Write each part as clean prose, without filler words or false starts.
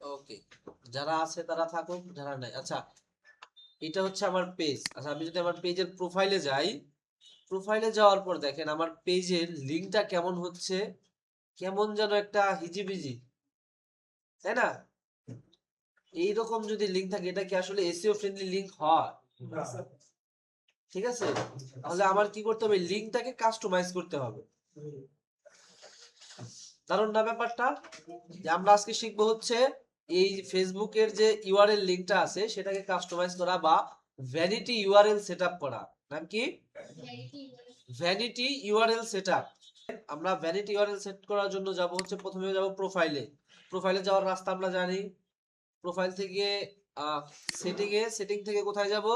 ওকে, যারা আছে তারা থাকুক, যারা নাই আচ্ছা। এটা হচ্ছে আমার পেজ। আচ্ছা, আমি যদি আমার পেজের প্রোফাইলে যাই, প্রোফাইলে যাওয়ার পর দেখেন আমার পেজের লিঙ্কটা কেমন হচ্ছে, কেমন যেন একটা হিজিবিজি, তাই না? এইরকম যদি লিঙ্ক থাকে, এটা কি আসলে এসইও ফ্রেন্ডলি লিঙ্ক হয়? ঠিক আছে, তাহলে আমার কি করতে হবে, লিঙ্কটাকে কাস্টমাইজ করতে হবে। দারুণ না ব্যাপারটা? যে আমরা আজকে শিখবো হচ্ছে এই ফেসবুকের যে ইউআরএল লিঙ্কটা আছে সেটাকে কাস্টমাইজ করা বা ভ্যানিটি ইউআরএল সেটআপ করা। নাম কি? Vanity URL setup. আমরা ভ্যানিটি ইউআরএল সেট করার জন্য যাব হচ্ছে, প্রথমে যাব প্রোফাইলে। প্রোফাইলে যাওয়ার রাস্তা আমরা জানি। প্রোফাইল থেকে সেটিং থেকে কোথায় যাব?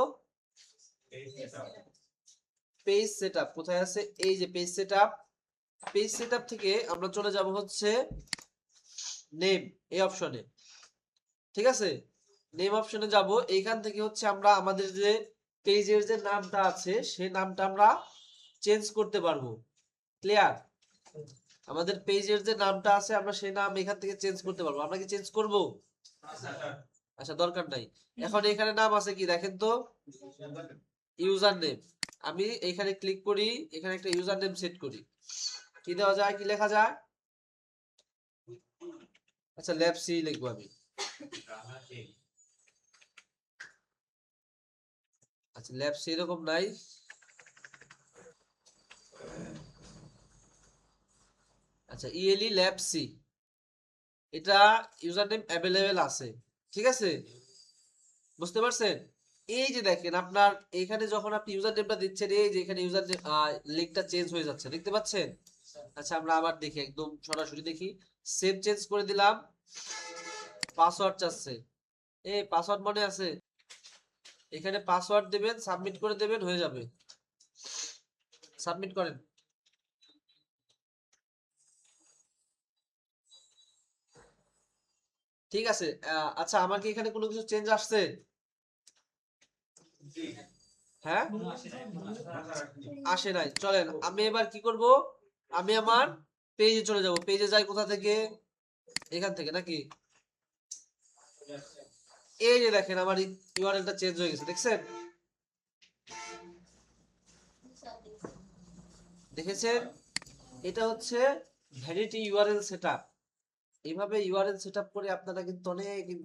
Page setup. কোথায় আছে? এই যে পেজ সেটআপ। পেজ সেটআপ থেকে আমরা চলে যাব হচ্ছে নেম, এই অপশনে। ঠিক আছে, নেম অপশনে যাব। এইখান থেকে হচ্ছে আমরা আমাদের যে পেজের যে নামটা আছে সেই নামটা আমরা চেঞ্জ করতে পারবো। ক্লিয়ার? আমাদের পেজের যে নামটা আছে আমরা সেই নাম এখান থেকে চেঞ্জ করতে পারবো। আমরা কি চেঞ্জ করব? আচ্ছা, দরকার নাই। এখন এখানে নাম আছে কি দেখেন তো, ইউজার নেম। আমি এখানে ক্লিক করি, এখানে একটা ইউজার নেম সেট করি। কি দেওয়া যায়, কি লেখা যায়? আচ্ছা, ল্যাব সি লিখবো আমি। আচ্ছা, ল্যাব সি এরকম নাই। আচ্ছা, ইএলই ল্যাব সি, এটা ইউজার নেম অ্যাভেলেবেল আছে। ঠিক আছে, বুঝতে পারছেন? এই যে দেখেন আপনার এখানে যখন আপনি ইউজার নেমটা দিচ্ছেন, এই যে এখানে ইউজার নেম লিঙ্কটা চেঞ্জ হয়ে যাচ্ছে, দেখতে পাচ্ছেন? আচ্ছা, আমরা আবার দেখি, একদম সরাসরি দেখি। সেভ চেঞ্জ করে দিলাম। পাসওয়ার্ড চাচ্ছে। এই পাসওয়ার্ড মনে আছে? এখানে পাসওয়ার্ড দেবেন, সাবমিট করে দেবেন, হয়ে যাবে। সাবমিট করেন। ঠিক আছে। আচ্ছা, আমার কি এখানে কোনো কিছু চেঞ্জ আসছে? হ্যাঁ, আসে নাই। চলেন আমি এবার কি করব, আমি আমার পেজে চলে যাব। পেজে যাই কোথা থেকে? এখান থেকে নাকি? এই যে দেখেন আমার ইউআরএলটা চেঞ্জ হয়ে গেছে, দেখছেন? দেখেছেন? এটা হচ্ছে ভ্যানিটি ইউআরএল সেটআপ। এইভাবে ইউআরএল সেটআপ করে আপনারা কিন্তু অনেক